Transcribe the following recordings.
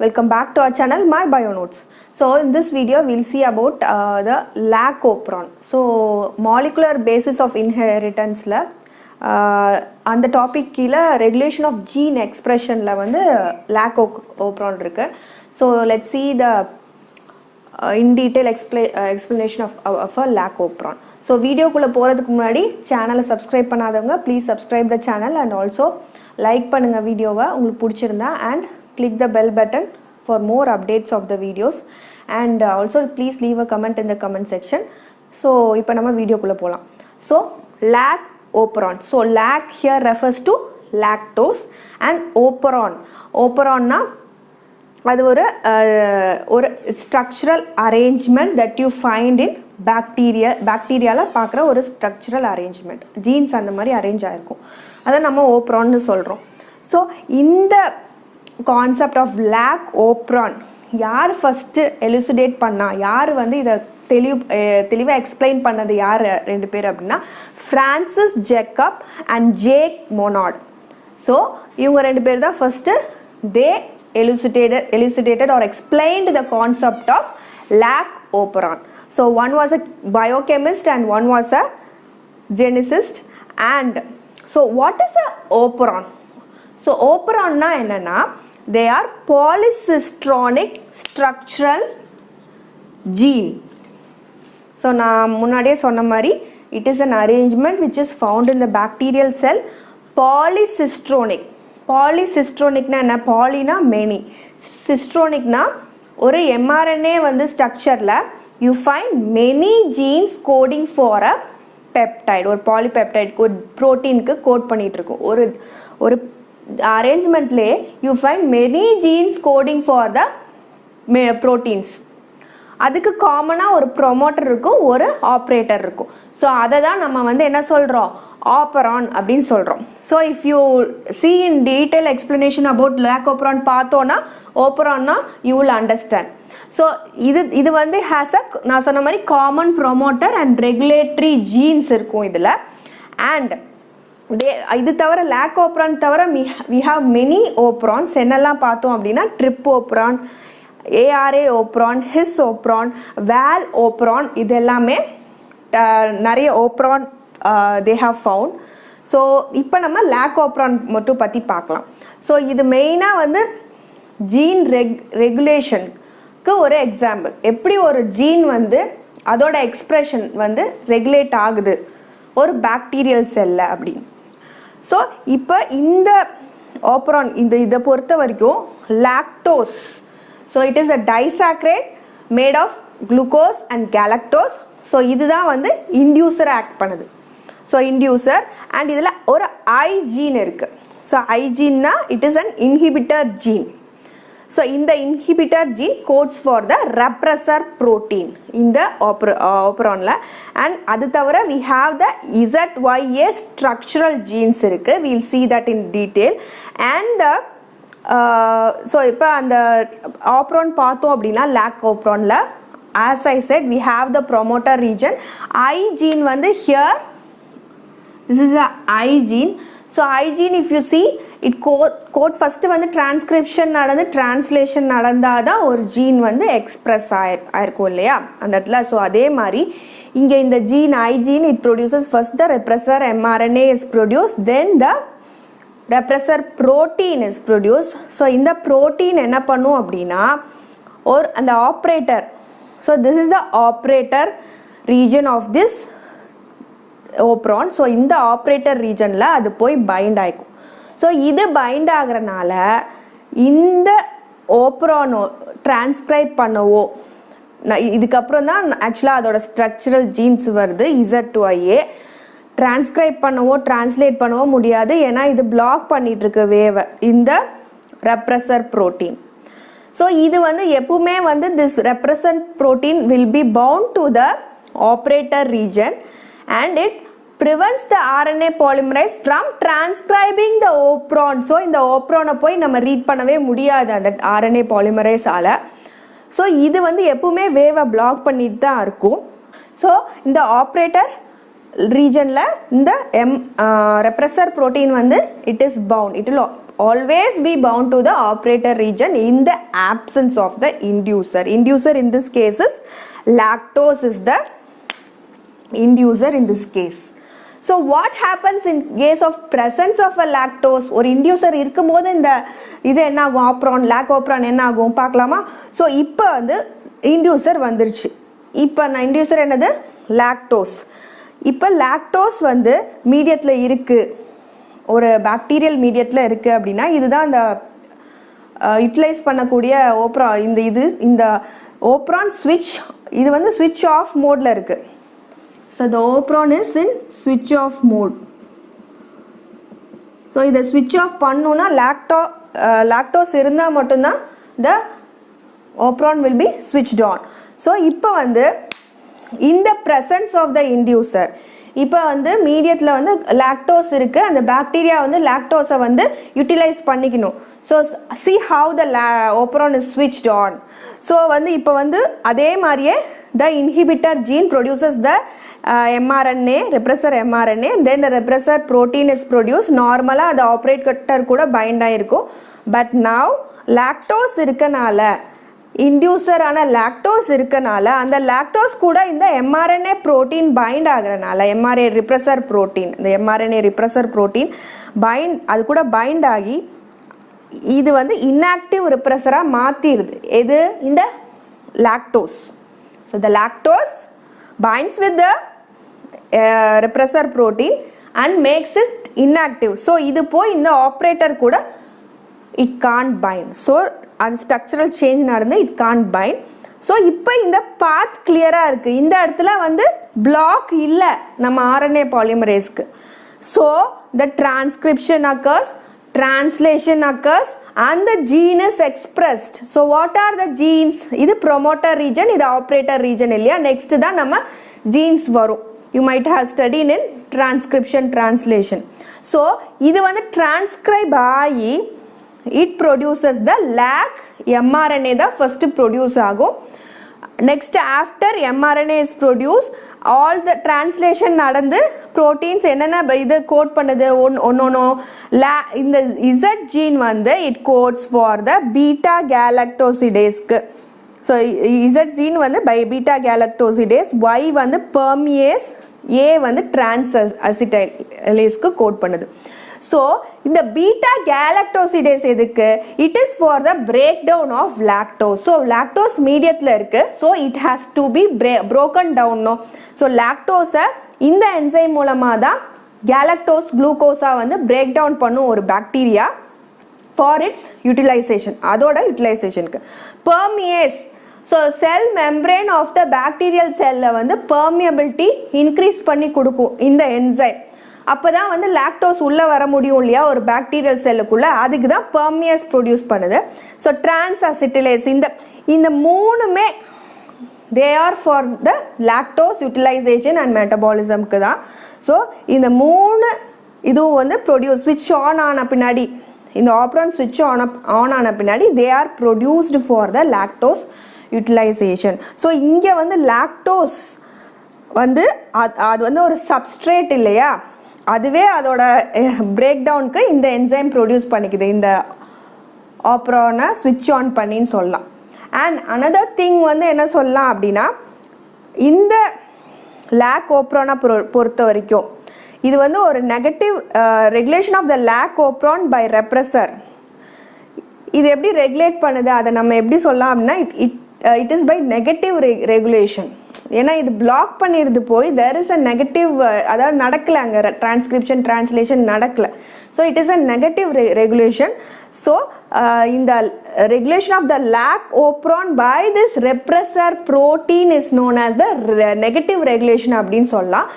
Welcome back to our channel, My Bio Notes. So in this video, we'll see about the lac-operon. So molecular basis of inheritance la அந்த topic கீழே regulation of gene எக்ஸ்பிரஷனில் வந்து lac-operon இருக்கு. So let see the in detail explanation of a lac-operon. So வீடியோக்குள்ளே போகிறதுக்கு முன்னாடி சேனலை subscribe பண்ணாதவங்க please subscribe the channel and also like பண்ணுங்கள் வீடியோவை உங்களுக்கு பிடிச்சிருந்தா and click the bell button for more updates of the videos and also please leave a comment in the comment section. So இப்போ நம்ம வீடியோக்குள்ளே போகலாம். So lac-operon. So lac here refers to lactose and operon na அது ஒரு structural arrangement that you find in bacteriaல பார்க்குற ஒரு structural arrangement. genes அந்த மாதிரி அரேஞ்ச் ஆகிருக்கும், அதை நம்ம ஓப்பரான்னு சொல்கிறோம். ஸோ இந்த கான்செப்ட் ஆஃப் lac-operon யார் ஃபஸ்ட்டு எலுசிடேட் பண்ணா, யார் வந்து இதை தெளிவாக எக்ஸ்பிளைன் பண்ணது யார் ரெண்டு பேர் அப்படின்னா Francis Jacob and Jacques Monod. So இவங்க ரெண்டு பேர் தான் first they elucidated or explained the concept of lac-operon. So one was a biochemist and one was a geneticist. And so what is a operon? So operon na enna, they are polycistronic structural gene. So நான் முன்னாடியே சொன்ன மாதிரி it is an arrangement which is found in the bacterial cell. Polycistronic na என்ன, polyனா many, cistronic na ஒரு mRNA வந்து ஸ்ட்ரக்சரில் you find many genes coding for a peptide. ஒரு polypeptide ஒரு ப்ரோட்டீனுக்கு கோட் பண்ணிட்டு இருக்கும். ஒரு அரேஞ்ச்மெண்ட்லேயே you find many genes coding for the proteins. அதுக்கு காமனாக ஒரு ப்ரொமோட்டர் இருக்கும், ஒரு ஆப்ரேட்டர் இருக்கும். ஸோ அதை தான் நம்ம வந்து என்ன சொல்கிறோம், ஆப்பரான் அப்படின்னு சொல்கிறோம். So if you see in detail explanation about lac-operon பார்த்தோன்னா ஓப்பரான்னா யூ வில் அண்டர்ஸ்டாண்ட். ஸோ இது வந்து ஹேஸ் அ, நான் சொன்ன மாதிரி common promoter and regulatory jeans இருக்கும் இதில். அண்ட் இது தவிர lac-operon தவிர we have many operons. என்னெல்லாம் பார்த்தோம் அப்படின்னா trip-operon, ARA-operon, his-operon, val-operon, இது எல்லாமே நிறைய operon they have found. So இப்போ நம்ம lac-operon மட்டும் பற்றி பார்க்கலாம். ஸோ இது மெயினாக வந்து ஜீன் ரெகுலேஷனுக்கு ஒரு எக்ஸாம்பிள். எப்படி ஒரு ஜீன் வந்து அதோட எக்ஸ்ப்ரெஷன் வந்து ரெகுலேட் ஆகுது ஒரு பாக்டீரியல் செல்ல அப்படின்னு. ஸோ இப்போ இந்த ஓப்பரான் இதை பொறுத்த வரைக்கும் lactose, so it is a disaccharide made of glucose and galactose. So இதுதான் வந்து இன்டியூசரை ஆக்ட் பண்ணுது. ஸோ இன்டியூசர் அண்ட் இதில் ஒரு ஐ ஜீன் இருக்குது. ஸோ ஐ ஜீன்னா it is an inhibitor gene. So இந்த inhibitor gene codes for the repressor protein இந்த ஓப்பரானில். அண்ட் அது தவிர we have the ZYA structural genes இருக்குது. We'll see that in detail. And so இப்போ அந்த ஆப்ரான் பார்த்தோம் அப்படின்னா lac-operonல as I said we have the promoter region. I gene வந்து here, this is the I gene. So I gene if you see it code first வந்து transcription நடந்து translation நடந்தால் தான் ஒரு ஜீன் வந்து எக்ஸ்ப்ரெஸ் ஆயிருக்கும் இல்லையா அந்த இடத்துல. ஸோ அதே மாதிரி இங்கே இந்த gene I gene it produces first the repressor mRNA is produce, then the repressor protein is produce. So இந்த ப்ரோட்டீன் என்ன பண்ணும் அப்படின்னா ஒரு அந்த operator, so this is the operator region of this operon. So இந்த ஆப்ரேட்டர் ரீஜனில் அது போய் பைண்ட் ஆகிக்கும். ஸோ இது பைண்ட் ஆகிறனால இந்த ஓப்ரானோ டிரான்ஸ்கிரைப் பண்ணவோ இதுக்கப்புறம் தான் ஆக்சுவலாக அதோட ஸ்ட்ரக்சரல் ஜீன்ஸ் வருது ZYA. டிரான்ஸ்கிரைப் பண்ணவோ டிரான்ஸ்லேட் பண்ணவோ முடியாது, ஏன்னா இது பிளாக் பண்ணிட்டு இருக்கு வேவை இந்த ரெப்ரஸர் ப்ரோட்டீன். ஸோ இது வந்து எப்பவுமே வந்து this repressor protein will be bound to the operator region and it prevents the RNA polymerase from transcribing the operon. So இந்த ஓப்ரானை போய் நம்ம ரீட் பண்ணவே முடியாது அந்த RNA polymerase-ஆல. ஸோ இது வந்து எப்பவுமே வேவை பிளாக் பண்ணிட்டு தான் இருக்கும். ஸோ இந்த ஆப்ரேட்டர் ரீஜனில் இந்த ரெப்ரஸர் ப்ரோட்டீன் வந்து it is bound, it will always be bound to the operator region in the absence of the inducer. Inducer in this case is lactose is the inducer in this case. So what happens in case of presence of a lactose? ஒரு inducer இருக்கும்போது இந்த இது என்ன ஆகும், apron lock apron என்ன ஆகும் பார்க்கலாமா? So இப்போ வந்து இன்டியூசர் வந்துருச்சு. இப்போ நான் இன்டியூசர் என்னது, லாக்டோஸ். இப்போ லாக்டோஸ் வந்து மீடியத்தில் இருக்குது, ஒரு பாக்டீரியல் மீடியத்தில் இருக்குது அப்படின்னா இதுதான் இந்த யூட்டிலைஸ் பண்ணக்கூடிய ஓப்ரான். இந்த ஓப்ரான் ஸ்விட்ச் இது வந்து ஸ்விட்ச் ஆஃப் மோடில் இருக்குது. So the opron is in switch off mode. So இதை switch off பண்ணோன்னா lactose இருந்தால் மட்டும்தான் the opron will be switched on. So இப்போ வந்து in the presence of the inducer, இப்போ வந்து மீடியத்தில் வந்து லாக்டோஸ் இருக்குது, அந்த பாக்டீரியா வந்து லாக்டோஸை வந்து யூட்டிலைஸ் பண்ணிக்கணும். So see how the opron is switched on. So வந்து இப்போ வந்து அதே மாதிரியே the inhibitor gene produces the mRNA, repressor mRNA, then the repressor protein is produced. நார்மலாக அது ஆப்ரேட்டர் கூட பைண்ட் ஆகிருக்கும். பட் நவ் லாக்டோஸ் இருக்கனால, இன்டியூசரான லாக்டோஸ் இருக்கனால அந்த லாக்டோஸ் கூட இந்த mRNA ப்ரோட்டீன் பைண்ட் ஆகிறனால, mRNA ரிப்ரெசர் ப்ரோட்டீன், இந்த mRNA ரிப்ரெசர் ப்ரோட்டீன் பைண்ட் அது கூட பைண்ட் ஆகி இது வந்து இன்ஆக்டிவ் ரிப்ரெசராக மாற்றிடுது. எது, இந்த lactose. So the lactose binds with the repressor protein and makes it inactive. So இது போய் இந்த ஆப்ரேட்டர் கூட it can't bind. So அது structural change நடந்து it can't bind. ஸோ இப்போ இந்த பாத் கிளியராக இருக்குது. இந்த இடத்துல வந்து பிளாக் இல்லை நம்ம RNA பாலிமரேஸ்க்கு. So the transcription occurs, translation occurs and the gene is expressed. So what are the genes? இது promoter region, இது operator region இல்லையா. நெக்ஸ்ட் தான் நம்ம genes வரும். You might have studied in transcription translation. So இது வந்து transcribe ஆகி it produces the lac mRNA தான் first produce ஆகும். Next after mRNA is produced, all the translation நடந்து proteins என்னென்ன இது கோட் பண்ணுது ஒன்னொன்னோ. இந்த Z gene வந்து it codes for the beta galactosidase. So Z gene வந்து beta galactosidase, Y வந்து permease, A வந்து trans-acetylase கோட் பண்ணுது. ஸோ இந்த பீட்டா கேலக்டோசிடேஸ் எதுக்கு, it is for the break down of lactose. So lactose மீடியத்தில் இருக்குது, so it has to be broken டவுன்னோ. So லாக்டோஸை இந்த என்சைம் மூலமாக தான் கேலக்டோஸ் குளுக்கோஸாக வந்து பிரேக் டவுன் பண்ணும் ஒரு பாக்டீரியா ஃபார் இட்ஸ் யூட்டிலைசேஷன், அதோட யூட்டிலைசேஷனுக்கு. Permease, so cell membrane of the bacterial செல்லை வந்து பெர்மியபிலிட்டி இன்க்ரீஸ் பண்ணி கொடுக்கும் இந்த என்சைம். அப்போ தான் வந்து லாக்டோஸ் உள்ளே வர முடியும் இல்லையா ஒரு பாக்டீரியல் செல்லுக்குள்ளே, அதுக்கு தான் பெர்மியஸ் ப்ரொடியூஸ் பண்ணுது. ஸோ டிரான்ஸ்அசிட்டிலேஸ், இந்த மூணுமே they are for the lactose utilization and மெட்டபாலிசம்க்கு தான். ஸோ இந்த மூணு இதுவும் வந்து ப்ரொடியூஸ் ஸ்விட்ச் ஆன் ஆன பின்னாடி, இந்த ஆப்ரான் ஸ்விட்ச் ஆன் ஆன பின்னாடி they are produced for the lactose utilisation. So இங்கே வந்து லாக்டோஸ் வந்து அது வந்து ஒரு சப்ஸ்ட்ரேட் இல்லையா, அதுவே அதோட பிரேக் டவுனுக்கு இந்த என்சைம் ப்ரொடியூஸ் பண்ணிக்குது, இந்த ஆப்ரானை ஸ்விட்ச் ஆன் பண்ணின்னு சொல்லலாம். அண்ட் அனதர் திங் வந்து என்ன சொல்லலாம் அப்படின்னா, இந்த லாக் ஓப்ரானை பொறுத்த வரைக்கும் இது வந்து ஒரு negative regulation of the lac operon by repressor. இது எப்படி ரெகுலேட் பண்ணுது, அதை நம்ம எப்படி சொல்லலாம் அப்படின்னா, it is by negative regulation. ஏன்னா இது பிளாக் பண்ணிடுது போய் தேர் இஸ் அ நெகட்டிவ், அதாவது நடக்கலை அங்கே டிரான்ஸ்கிரிப்ஷன் டிரான்ஸ்லேஷன் நடக்கலை. So it is a negative regulation. So இந்த regulation of the lac operon by this repressor protein is known as the negative regulation அப்படின்னு சொல்லலாம்.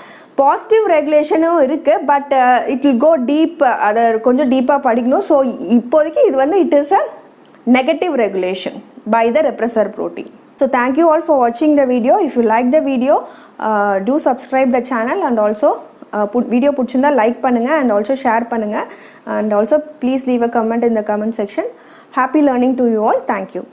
பாசிட்டிவ் ரெகுலேஷனும் இருக்குது, but it will go deep, அதை கொஞ்சம் டீப்பாக படிக்கணும். ஸோ இப்போதைக்கு இது வந்து it is a negative regulation by the repressor protein. So thank you all for watching the video. If you like the video, do subscribe the channel and also video பிடிச்சிருந்தா like பண்ணுங்க and also share பண்ணுங்க and also please leave a comment in the comment section. Happy learning to you all. Thank you.